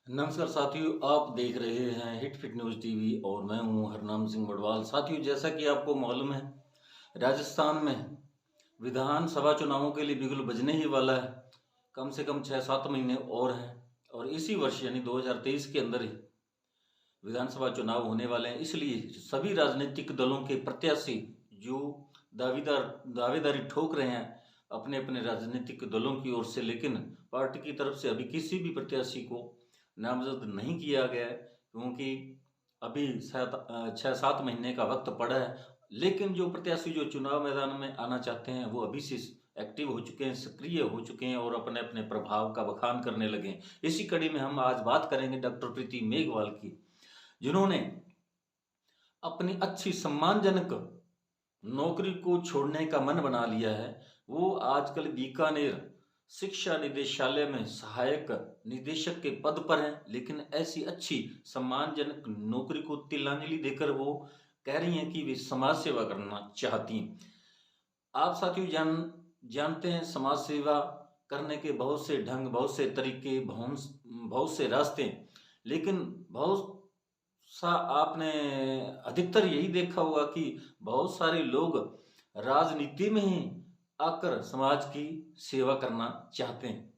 नमस्कार साथियों, आप देख रहे हैं हिट फिट न्यूज़ टीवी और मैं हूं हरनाम सिंह बड़वाल। साथियों, जैसा कि आपको मालूम है, राजस्थान में विधानसभा चुनावों के लिए बिगुल बजने ही वाला है। कम से कम 6-7 महीने और हैं और इसी वर्ष यानी 2023 के अंदर ही विधानसभा चुनाव होने वाले हैं। इसलिए सभी राजनीतिक दलों के प्रत्याशी जो दावेदारी ठोक रहे हैं अपने अपने राजनीतिक दलों की ओर से, लेकिन पार्टी की तरफ से अभी किसी भी प्रत्याशी को नामजद नहीं किया गया है, क्योंकि अभी 6-7 महीने का वक्त पड़ा है। लेकिन जो प्रत्याशी जो चुनाव मैदान में आना चाहते हैं वो अभी से एक्टिव हो चुके हैं, सक्रिय हो चुके हैं और अपने अपने प्रभाव का बखान करने लगे हैं। इसी कड़ी में हम आज बात करेंगे डॉक्टर प्रीति मेघवाल की, जिन्होंने अपनी अच्छी सम्मानजनक नौकरी को छोड़ने का मन बना लिया है। वो आजकल बीकानेर शिक्षा निदेशालय में सहायक निदेशक के पद पर हैं, लेकिन ऐसी अच्छी सम्मानजनक नौकरी को तिलांजलि देकर वो कह रही हैं कि वे समाज सेवा करना चाहती हैं। आप साथियों जानते हैं, समाज सेवा करने के बहुत से ढंग, बहुत से तरीके, बहुत से रास्ते, लेकिन बहुत सा आपने अधिकतर यही देखा होगा कि बहुत सारे लोग राजनीति में ही आकर समाज की सेवा करना चाहते हैं।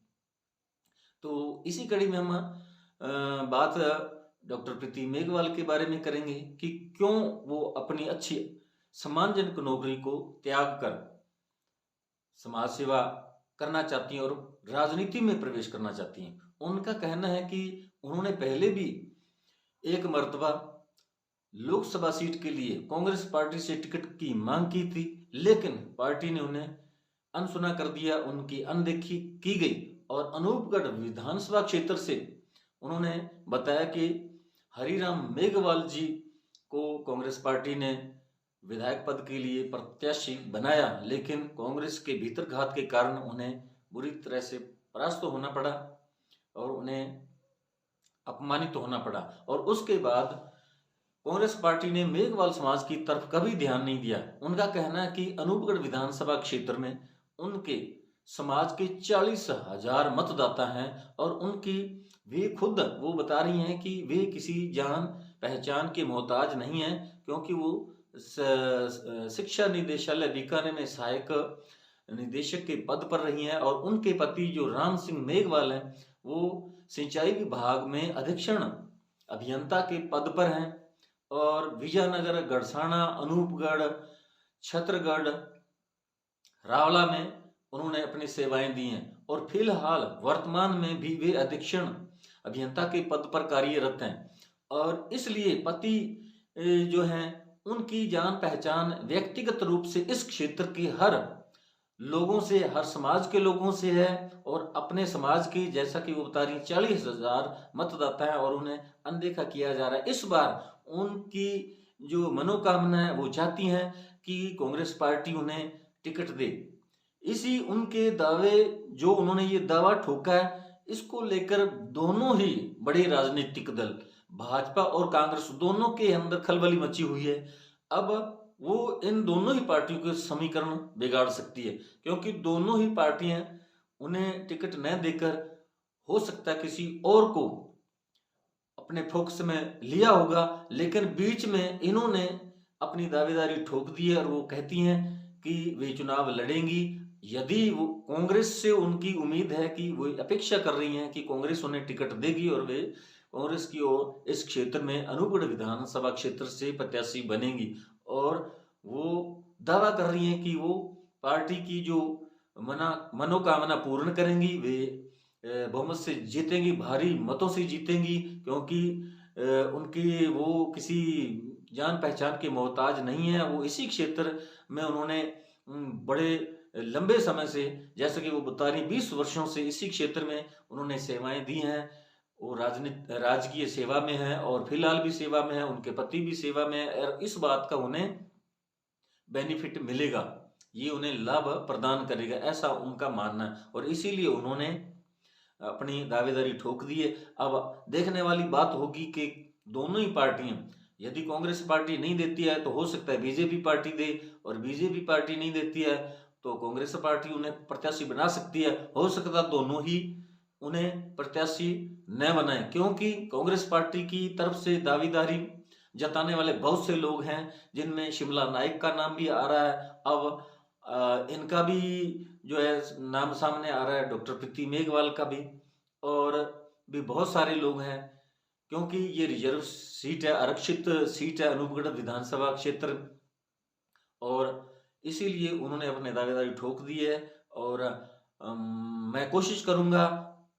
तो इसी कड़ी में हम बात डॉक्टर प्रीति मेघवाल के बारे में करेंगे कि क्यों वो अपनी अच्छी सम्मानजनक नौकरी को त्याग कर समाज सेवा करना चाहती हैं और राजनीति में प्रवेश करना चाहती हैं। उनका कहना है कि उन्होंने पहले भी एक मर्तबा लोकसभा सीट के लिए कांग्रेस पार्टी से टिकट की मांग की थी, लेकिन पार्टी ने उन्हें अनसुना कर दिया, उनकी अनदेखी की गई और अनूपगढ़ विधानसभा क्षेत्र से उन्होंने बताया कि हरिराम मेघवाल जी को कांग्रेस पार्टी ने विधायक पद के लिए प्रत्याशी बनाया, लेकिन कांग्रेस के भीतरघात के कारण उन्हें बुरी तरह से परास्त होना पड़ा और उन्हें अपमानित होना पड़ा। और उसके बाद कांग्रेस पार्टी ने मेघवाल समाज की तरफ कभी ध्यान नहीं दिया। उनका कहना है कि अनूपगढ़ विधानसभा क्षेत्र में उनके समाज के 40,000 मतदाता हैं और उनकी वे खुद वो बता रही हैं कि वे किसी जान पहचान के मोहताज नहीं हैं, क्योंकि वो शिक्षा निदेशालय बीकानेर में सहायक निदेशक के पद पर रही हैं और उनके पति जो राम सिंह मेघवाल हैं वो सिंचाई विभाग में अधीक्षण अभियंता के पद पर हैं और विजयनगर, गढ़साना, अनूपगढ़, छतरगढ़, रावला में उन्होंने अपनी सेवाएं दी हैं और फिलहाल वर्तमान में भी वे अधीक्षण अभियंता के पद पर कार्यरत हैं। और इसलिए पति जो हैं उनकी जान पहचान व्यक्तिगत रूप से इस क्षेत्र के हर लोगों से, हर समाज के लोगों से है और अपने समाज की, जैसा कि वो बता रही, 40,000 मतदाता है और उन्हें अनदेखा किया जा रहा है। इस बार उनकी जो मनोकामना है वो चाहती हैं कि कांग्रेस पार्टी उन्हें टिकट दे। इसी उनके दावे, जो उन्होंने ये दावा ठोका है, इसको लेकर दोनों ही बड़े राजनीतिक दल भाजपा और कांग्रेस दोनों के अंदर खलबली मची हुई है। अब वो इन दोनों ही पार्टियों के समीकरण बिगाड़ सकती है, क्योंकि दोनों ही पार्टियां उन्हें टिकट न देकर हो सकता है किसी और को अपने फोकस में लिया होगा, लेकिन बीच में इन्होंने अपनी दावेदारी ठोक दी है और वो कहती हैं कि वे चुनाव लड़ेंगी। यदि वो कांग्रेस से उनकी उम्मीद है कि वो अपेक्षा कर रही हैं कि कांग्रेस उन्हें टिकट देगी और वे कांग्रेस की ओर इस क्षेत्र में अनूपगढ़ विधानसभा क्षेत्र से प्रत्याशी बनेंगी और वो दावा कर रही हैं कि वो पार्टी की जो मनोकामना पूर्ण करेंगी, वे बहुमत से जीतेंगी, भारी मतों से जीतेंगी, क्योंकि उनकी वो किसी जान पहचान के मोहताज नहीं है। वो इसी क्षेत्र में उन्होंने बड़े लंबे समय से, जैसे कि वो बता रही, 20 वर्षों से इसी क्षेत्र में उन्होंने सेवाएं दी हैं। वो राजकीय सेवा में है और फिलहाल भी सेवा में है, उनके पति भी सेवा में है और इस बात का उन्हें बेनिफिट मिलेगा, ये उन्हें लाभ प्रदान करेगा, ऐसा उनका मानना है और इसीलिए उन्होंने अपनी दावेदारी ठोक दी है। अब देखने वाली बात होगी कि दोनों ही पार्टियां, यदि कांग्रेस पार्टी नहीं देती है तो हो सकता है बीजेपी पार्टी दे और बीजेपी पार्टी नहीं देती है तो कांग्रेस पार्टी उन्हें प्रत्याशी बना सकती है। हो सकता है दोनों ही उन्हें प्रत्याशी न बनाएं, क्योंकि कांग्रेस पार्टी की तरफ से दावेदारी जताने वाले बहुत से लोग हैं, जिनमें शिमला नाइक का नाम भी आ रहा है। अब इनका भी जो है नाम सामने आ रहा है, डॉक्टर प्रीति मेघवाल का भी, और भी बहुत सारे लोग हैं, क्योंकि ये रिजर्व सीट है, आरक्षित सीट है अनूपगढ़ विधानसभा क्षेत्र, और इसीलिए उन्होंने अपने दावेदारी ठोक दी है। और मैं कोशिश करूंगा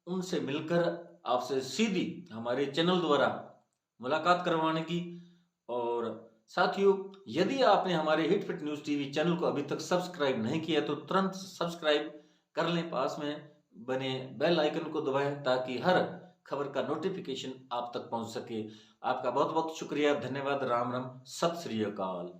उनसे मिलकर आपसे सीधी हमारे चैनल द्वारा मुलाकात करवाने की। और साथियों, यदि आपने हमारे hit fit news TV channel को अभी तक सब्सक्राइब नहीं किया तो तुरंत सब्सक्राइब कर लें, पास में बने बेल आइकन को दबाएं ताकि हर खबर का नोटिफिकेशन आप तक पहुंच सके। आपका बहुत बहुत शुक्रिया, धन्यवाद, राम राम, सत श्री अकाल।